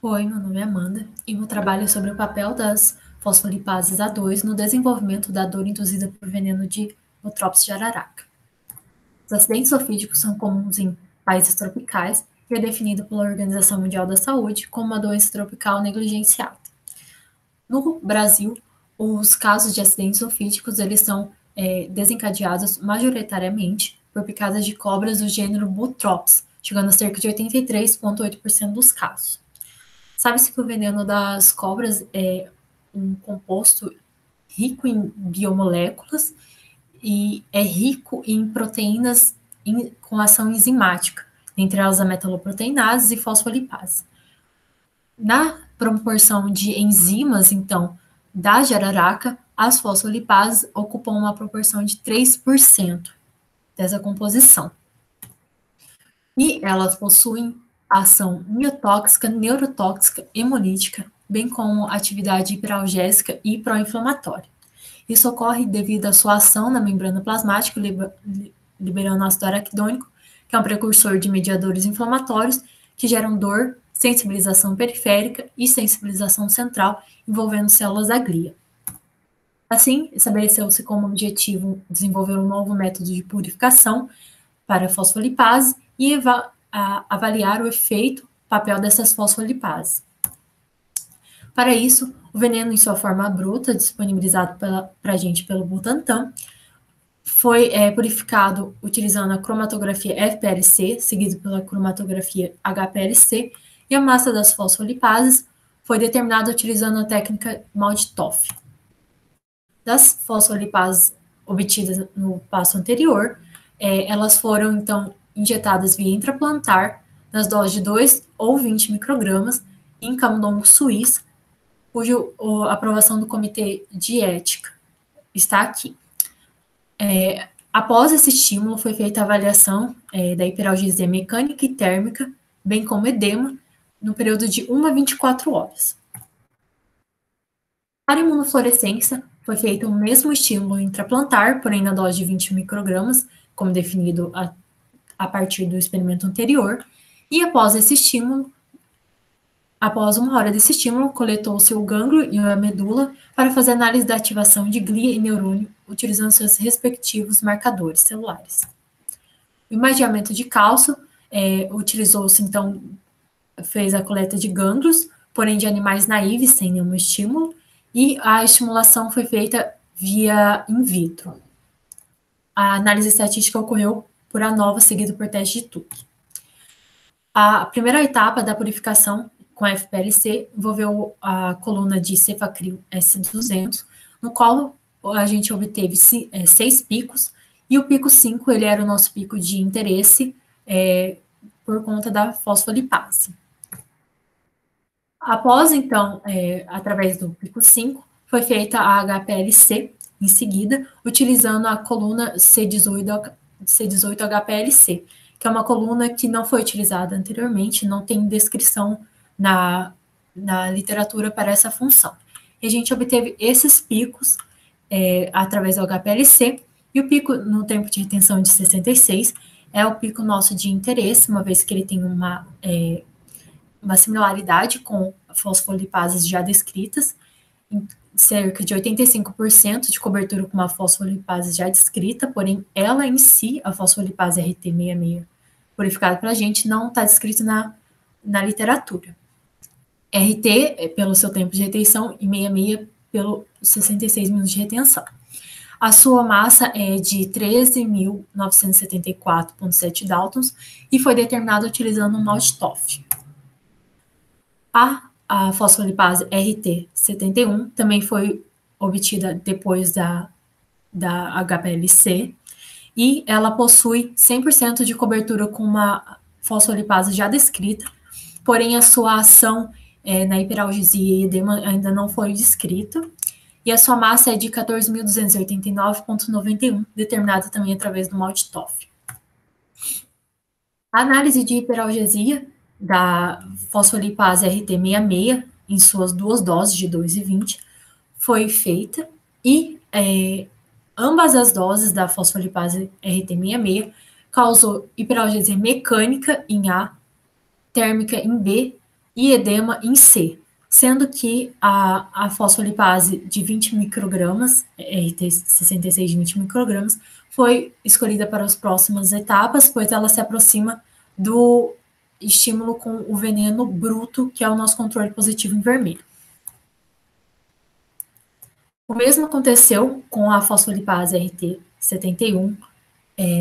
Oi, meu nome é Amanda e meu trabalho é sobre o papel das fosfolipases A2 no desenvolvimento da dor induzida por veneno de Botrops de araraca. Os acidentes ofídicos são comuns em países tropicais e é definido pela Organização Mundial da Saúde como uma doença tropical negligenciada. No Brasil, os casos de acidentes ofídicos eles são desencadeados majoritariamente por picadas de cobras do gênero Botrops, chegando a cerca de 83,8% dos casos. Sabe-se que o veneno das cobras é um composto rico em biomoléculas e é rico em proteínas com ação enzimática, entre elas a metaloproteinase e fosfolipase. Na proporção de enzimas, então, da jararaca, as fosfolipases ocupam uma proporção de 3% dessa composição. E elas possuem ação miotóxica, neurotóxica, hemolítica, bem como atividade hiperalgésica e pró-inflamatória. Isso ocorre devido à sua ação na membrana plasmática, liberando ácido araquidônico, que é um precursor de mediadores inflamatórios que geram dor, sensibilização periférica e sensibilização central, envolvendo células da glia. Assim, estabeleceu-se como objetivo desenvolver um novo método de purificação para fosfolipase e avaliar o efeito, papel dessas fosfolipases. Para isso, o veneno em sua forma bruta, disponibilizado para a gente pelo Butantan, foi purificado utilizando a cromatografia FPLC, seguido pela cromatografia HPLC, e a massa das fosfolipases foi determinada utilizando a técnica Malthoff. Das fosfolipases obtidas no passo anterior, elas foram, então, injetadas via intraplantar, nas doses de 2 ou 20 microgramas, em camundongo suíço, cuja aprovação do Comitê de Ética está aqui. Após esse estímulo, foi feita a avaliação da hiperalgesia mecânica e térmica, bem como edema, no período de 1 a 24 horas. Para a imunofluorescência, foi feito o mesmo estímulo intraplantar, porém na dose de 20 microgramas, como definido a partir do experimento anterior, e após esse estímulo, após 1 hora desse estímulo, coletou-se o gânglio e a medula para fazer análise da ativação de glia e neurônio, utilizando seus respectivos marcadores celulares. O imageamento de cálcio utilizou-se, então, fez a coleta de gânglios, porém de animais naíves, sem nenhum estímulo, e a estimulação foi feita via in vitro. A análise estatística ocorreu por ANOVA, seguido por teste de Tuque. A primeira etapa da purificação com a FPLC envolveu a coluna de Cefacril S200, no qual a gente obteve 6 picos, e o pico 5 ele era o nosso pico de interesse por conta da fosfolipase. Após, então, através do pico 5, foi feita a HPLC em seguida, utilizando a coluna C18HPLC, que é uma coluna que não foi utilizada anteriormente, não tem descrição na literatura para essa função. E a gente obteve esses picos através do HPLC, e o pico no tempo de retenção de 66 é o pico nosso de interesse, uma vez que ele tem uma similaridade com fosfolipases já descritas, em cerca de 85% de cobertura com uma fosfolipase já descrita, porém ela em si, a fosfolipase RT66 purificada para a gente, não está descrita na literatura. RT pelo seu tempo de retenção e 66 pelo 66 minutos de retenção. A sua massa é de 13.974,7 Daltons e foi determinada utilizando um Malthoff. A fosfolipase RT71 também foi obtida depois da HPLC e ela possui 100% de cobertura com uma fosfolipase já descrita, porém a sua ação na hiperalgesia e edema ainda não foi descrita, e a sua massa é de 14.289,91, determinada também através do Malthoff. A análise de hiperalgesia da fosfolipase RT66, em suas 2 doses de 2 e 20, foi feita e ambas as doses da fosfolipase RT66 causou hiperalgesia mecânica em A, térmica em B, e edema em C, sendo que a fosfolipase de 20 microgramas, RT66 de 20 microgramas, foi escolhida para as próximas etapas, pois ela se aproxima do estímulo com o veneno bruto, que é o nosso controle positivo em vermelho. O mesmo aconteceu com a fosfolipase RT71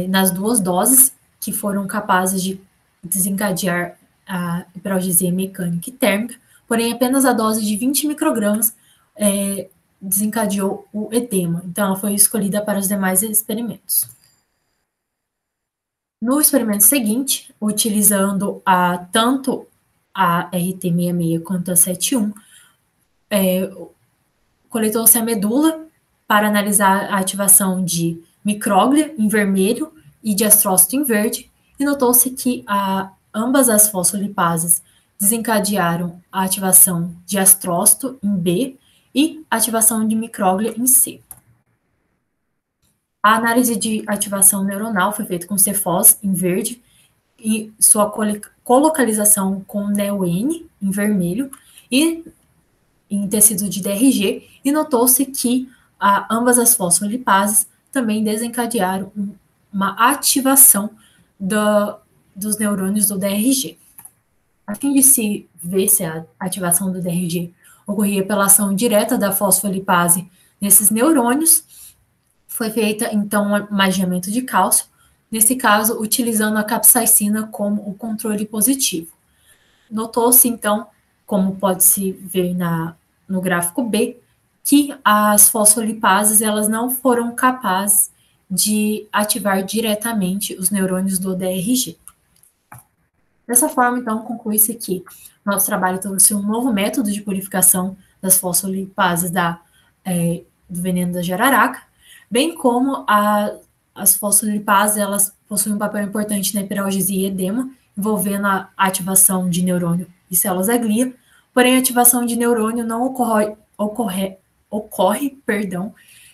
nas duas doses, que foram capazes de desencadear a hiperalgesia mecânica e térmica, porém apenas a dose de 20 microgramas desencadeou o edema. Então, ela foi escolhida para os demais experimentos. No experimento seguinte, utilizando tanto a RT66 quanto a 71, coletou-se a medula para analisar a ativação de micróglia em vermelho e de astrócito em verde, e notou-se que ambas as fosfolipases desencadearam a ativação de astrócito em B e ativação de micróglia em C. A análise de ativação neuronal foi feita com Cefos em verde e sua colocalização com NEO-N em vermelho e em tecido de DRG, e notou-se que ambas as fosfolipases também desencadearam uma ativação dos neurônios do DRG. A fim de se ver se a ativação do DRG ocorria pela ação direta da fosfolipase nesses neurônios, foi feita, então, um magiamento de cálcio, nesse caso, utilizando a capsaicina como o controle positivo. Notou-se, então, como pode-se ver no gráfico B, que as fosfolipases elas não foram capazes de ativar diretamente os neurônios do DRG. Dessa forma, então, conclui-se que nosso trabalho trouxe um novo método de purificação das fosfolipases do veneno da jararaca, bem como as fosfolipases elas possuem um papel importante na hiperalgesia e edema, envolvendo a ativação de neurônio e células da glia, porém a ativação de neurônio não ocorre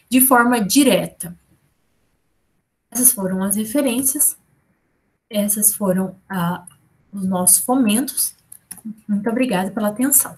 de forma direta. Essas foram as referências, essas foram os nossos fomentos. Muito obrigada pela atenção.